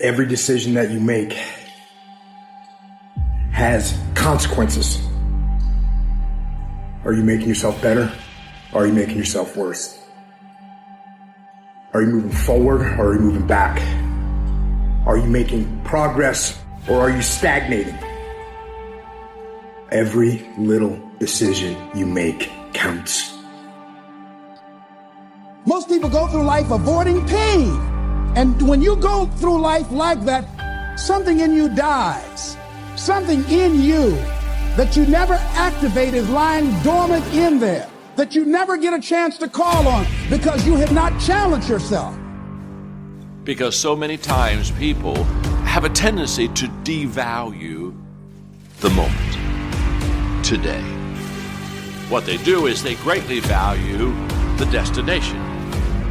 Every decision that you make has consequences. Are you making yourself better? Or are you making yourself worse? Are you moving forward or are you moving back? Are you making progress or are you stagnating? Every little decision you make counts. Most people go through life avoiding pain. And when you go through life like that, something in you dies. Something in you that you never activate is lying dormant in there, that you never get a chance to call on because you have not challenged yourself. Because so many times people have a tendency to devalue the moment, today. What they do is they greatly value the destination.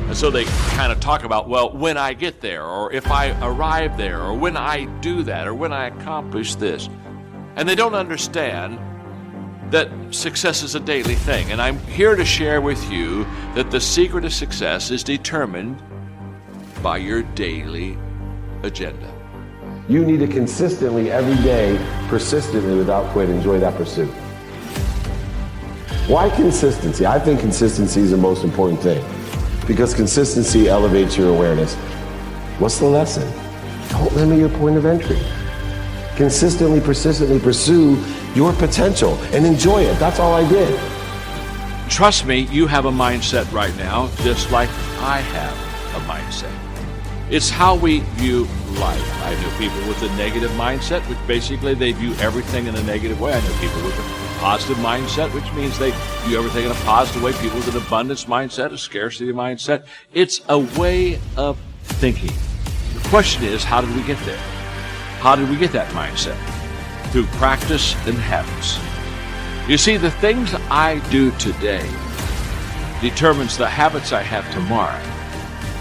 And so they kind of talk about, well, when I get there, or if I arrive there, or when I do that, or when I accomplish this. And they don't understand that success is a daily thing. And I'm here to share with you that the secret of success is determined by your daily agenda. You need to consistently, every day, persistently, without quit, enjoy that pursuit. Why consistency? I think consistency is the most important thing because consistency elevates your awareness. What's the lesson? Don't limit your point of entry. Consistently, persistently pursue your potential and enjoy it. That's all I did. Trust me, you have a mindset right now, just like I have a mindset. It's how we view life. I know people with a negative mindset, which basically they view everything in a negative way. I know people with a positive mindset, which means they view everything in a positive way. People with an abundance mindset, a scarcity mindset. It's a way of thinking. The question is, how did we get there? How did we get that mindset? Through practice and habits. You see, the things I do today determines the habits I have tomorrow,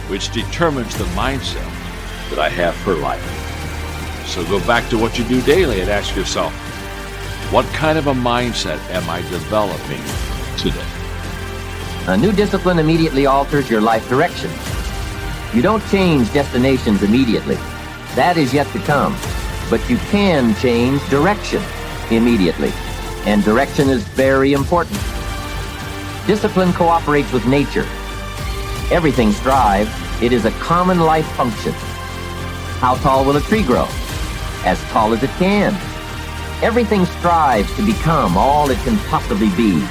which determines the mindset that I have for life. So go back to what you do daily and ask yourself, what kind of a mindset am I developing today? A new discipline immediately alters your life direction. You don't change destinations immediately. That is yet to come. But you can change direction immediately. And direction is very important. Discipline cooperates with nature. Everything strives. It is a common life function. How tall will a tree grow? As tall as it can. Everything strives to become all it can possibly be.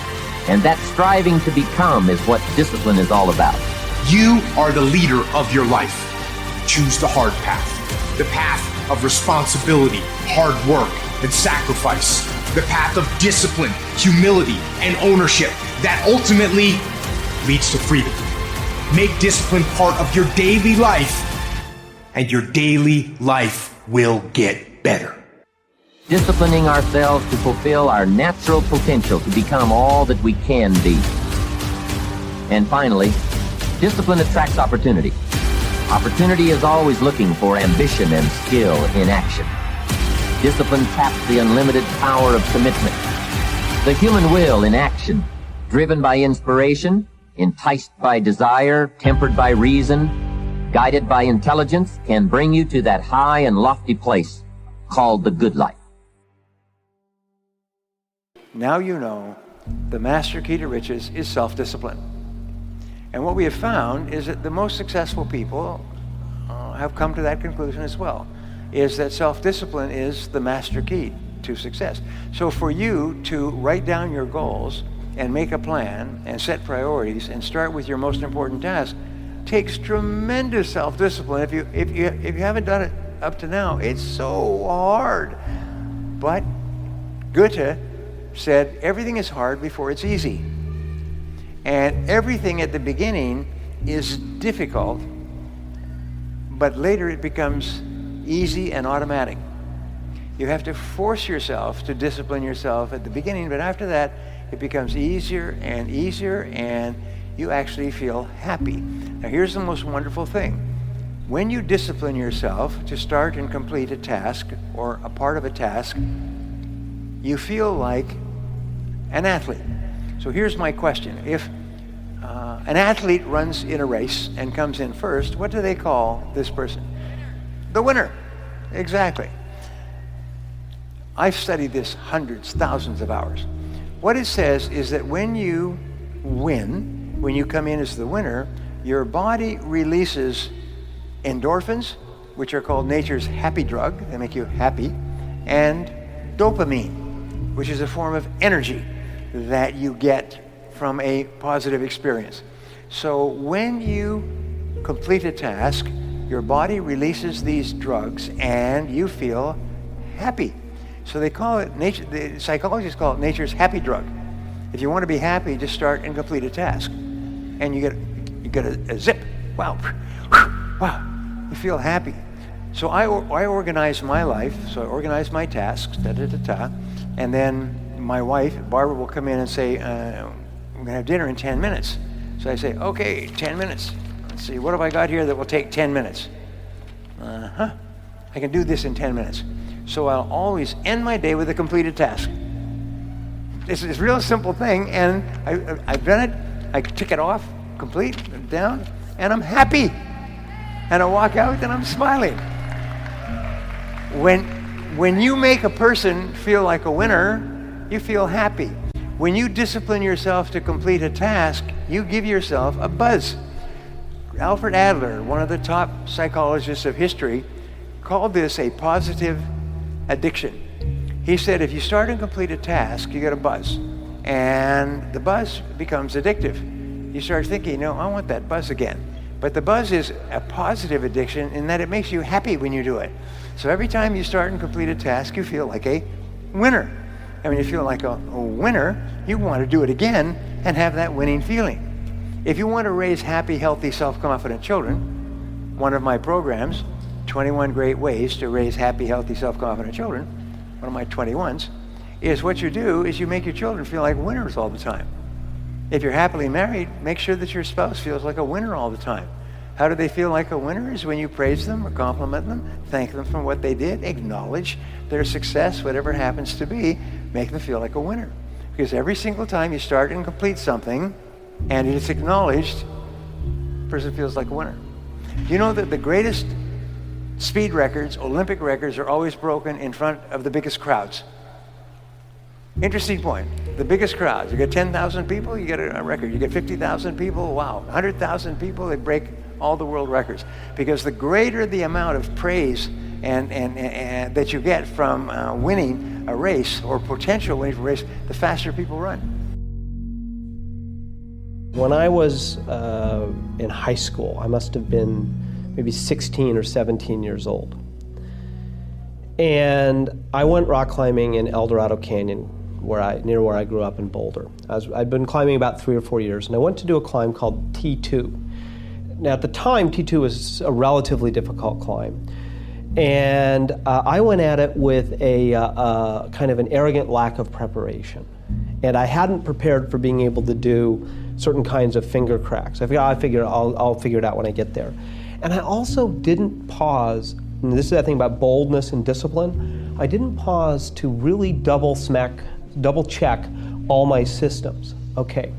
And that striving to become is what discipline is all about. You are the leader of your life. Choose the hard path. The path of responsibility, hard work, and sacrifice. The path of discipline, humility, and ownership that ultimately leads to freedom. Make discipline part of your daily life, and your daily life will get better. Disciplining ourselves to fulfill our natural potential to become all that we can be. And finally, discipline attracts opportunity. Opportunity is always looking for ambition and skill in action. Discipline taps the unlimited power of commitment. The human will in action, driven by inspiration, enticed by desire, tempered by reason, guided by intelligence, can bring you to that high and lofty place called the good life. Now you know the master key to riches is self-discipline. And what we have found is that the most successful people have come to that conclusion as well, is that self-discipline is the master key to success. So for you to write down your goals and make a plan and set priorities and start with your most important task takes tremendous self-discipline. If you haven't done it up to now, it's so hard. But Goethe said everything is hard before it's easy. And everything at the beginning is difficult, but later it becomes easy and automatic. You have to force yourself to discipline yourself at the beginning, but after that, it becomes easier, and you actually feel happy. Now here's the most wonderful thing. When you discipline yourself to start and complete a task or a part of a task, you feel like an athlete. So here's my question. If an athlete runs in a race and comes in first, what do they call this person? the winner. Exactly. I've studied this hundreds, thousands of hours. What it says is that when you win, when you come in as the winner, your body releases endorphins, which are called nature's happy drug. They make you happy. And dopamine, which is a form of energy that you get from a positive experience. So when you complete a task, your body releases these drugs and you feel happy. So they call it, the psychologists call it nature's happy drug. If you want to be happy, just start and complete a task. And you get a zip. Wow. Wow. You feel happy. So I organize my life. So I organize my tasks, and then my wife, Barbara, will come in and say, we're going to have dinner in 10 minutes. So I say, okay, 10 minutes. Let's see, what have I got here that will take 10 minutes? I can do this in 10 minutes. So I'll always end my day with a completed task. It's a real simple thing, and I've done it. I tick it off, complete, down, and I'm happy. And I walk out and I'm smiling. When you make a person feel like a winner, you feel happy. When you discipline yourself to complete a task, you give yourself a buzz. Alfred Adler, one of the top psychologists of history, called this a positive addiction. He said if you start and complete a task, you get a buzz. And the buzz becomes addictive. You start thinking, I want that buzz again. But the buzz is a positive addiction in that it makes you happy when you do it. So every time you start and complete a task, you feel like a winner. And when you feel like a winner, you want to do it again and have that winning feeling. If you want to raise happy, healthy, self-confident children, one of my programs, 21 Great Ways to Raise Happy, Healthy, Self-Confident Children, one of my 21s, is what you do is you make your children feel like winners all the time. If you're happily married, make sure that your spouse feels like a winner all the time. How do they feel like a winner? Is when you praise them or compliment them, thank them for what they did, acknowledge their success, whatever happens to be, make them feel like a winner. Because every single time you start and complete something, and it's acknowledged, the person feels like a winner. You know that the greatest speed records, Olympic records, are always broken in front of the biggest crowds. Interesting point. The biggest crowds. You get 10,000 people, you get a record. You get 50,000 people, wow. 100,000 people, they break all the world records. Because the greater the amount of praise and that you get from winning a race or potential winning a race, the faster people run. When I was in high school, I must have been maybe 16 or 17 years old. And I went rock climbing in El Dorado Canyon, near where I grew up in Boulder. I'd been climbing about 3 or 4 years, and I went to do a climb called T2. Now at the time, T2 was a relatively difficult climb. And I went at it with a kind of an arrogant lack of preparation. And I hadn't prepared for being able to do certain kinds of finger cracks. I'll figure it out when I get there. And I also didn't pause, and this is that thing about boldness and discipline, I didn't pause to really double check all my systems. Okay,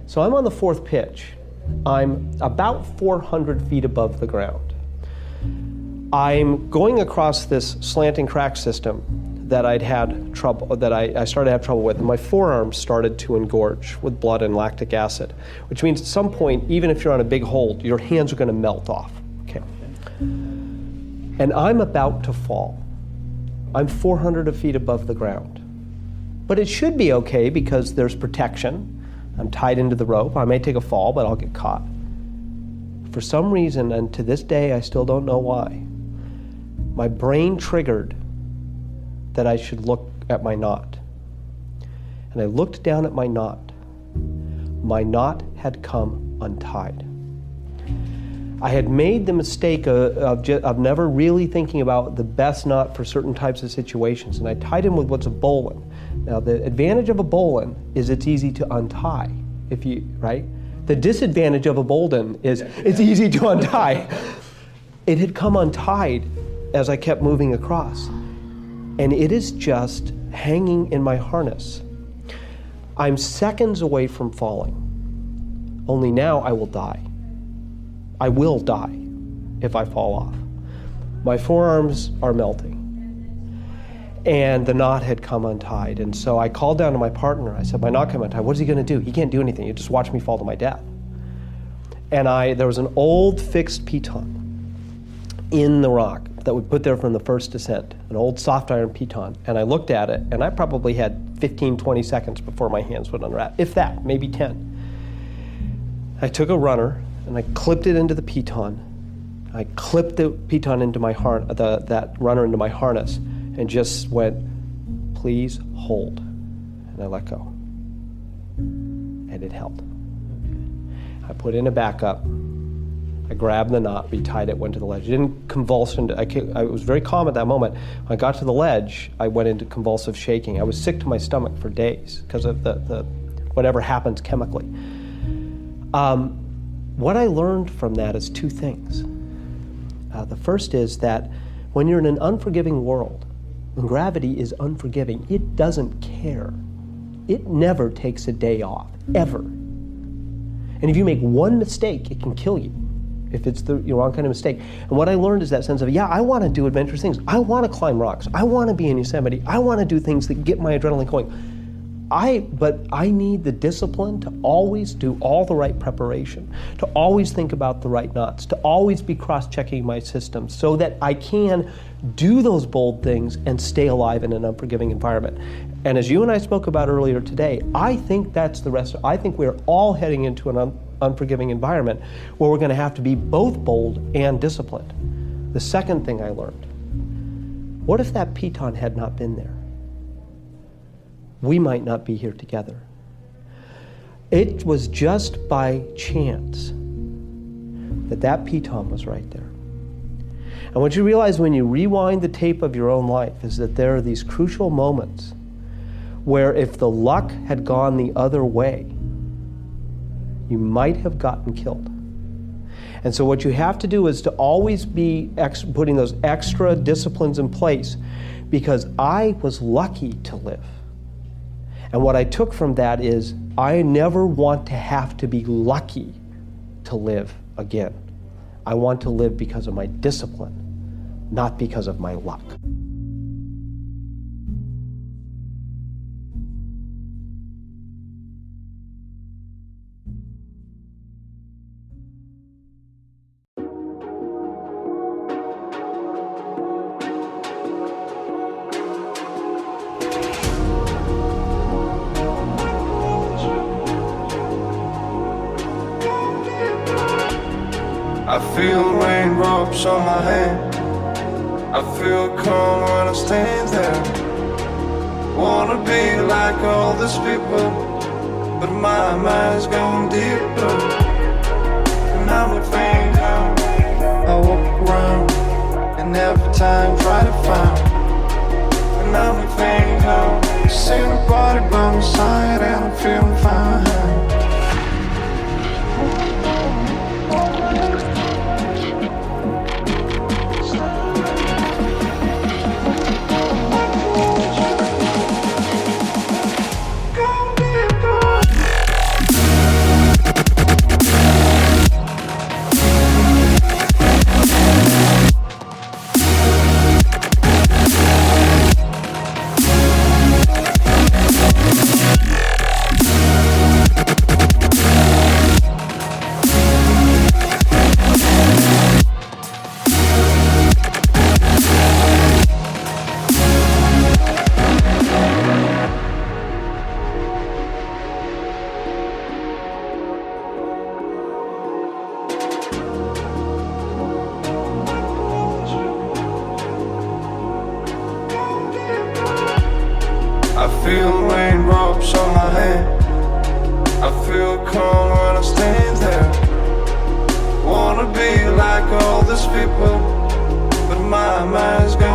so I'm on the 4th pitch. I'm about 400 feet above the ground. I'm going across this slanting crack system that I started to have trouble with, and my forearms started to engorge with blood and lactic acid, which means at some point, even if you're on a big hold, your hands are going to melt off. Okay. And I'm about to fall. I'm 400 feet above the ground. But it should be okay because there's protection. I'm tied into the rope. I may take a fall, but I'll get caught. For some reason, and to this day I still don't know why, my brain triggered that I should look at my knot. And I looked down at my knot. My knot had come untied. I had made the mistake of never really thinking about the best knot for certain types of situations, and I tied him with what's a bowline. Now, the advantage of a bowline is it's easy to untie, right? The disadvantage of a bowline is it's easy to untie. It had come untied as I kept moving across, and it is just hanging in my harness. I'm seconds away from falling, only now I will die. I will die if I fall off. My forearms are melting. And the knot had come untied. And so I called down to my partner. I said, my knot came untied. What is he going to do? He can't do anything. He'll just watch me fall to my death. And there was an old fixed piton in the rock that we put there from the first descent, an old soft iron piton. And I looked at it, and I probably had 15, 20 seconds before my hands would unwrap, if that, maybe 10. I took a runner, and I clipped it into the piton. I clipped the piton into my that runner into my harness, and just went, please hold. And I let go. And it held. I put in a backup. I grabbed the knot, retied it, went to the ledge. It didn't convulse. I was very calm at that moment. When I got to the ledge, I went into convulsive shaking. I was sick to my stomach for days because of the whatever happens chemically. What I learned from that is two things. The first is that when you're in an unforgiving world, when gravity is unforgiving, it doesn't care. It never takes a day off, ever. And if you make one mistake, it can kill you, if it's the wrong kind of mistake. And what I learned is that sense of, yeah, I want to do adventurous things. I want to climb rocks. I want to be in Yosemite. I want to do things that get my adrenaline going. But I need the discipline to always do all the right preparation, to always think about the right knots, to always be cross-checking my system so that I can do those bold things and stay alive in an unforgiving environment. And as you and I spoke about earlier today, I think that's the rest. I think we're all heading into an unforgiving environment where we're going to have to be both bold and disciplined. The second thing I learned, what if that piton had not been there? We might not be here together. It was just by chance that piton was right there. And what you realize when you rewind the tape of your own life is that there are these crucial moments where if the luck had gone the other way, you might have gotten killed. And so what you have to do is to always be putting those extra disciplines in place, because I was lucky to live. And what I took from that is I never want to have to be lucky to live again. I want to live because of my discipline, not because of my luck. I feel raindrops on my hand. I feel calm when I stand there. Wanna be like all these people, but my mind's going deeper. And I'm a faint out. I walk around and every time try to find. And I'm a faint out. See nobody by my side and I'm feeling fine. I feel raindrops on my hand. I feel calm when I stand there. Wanna be like all these people, but my mind's gone.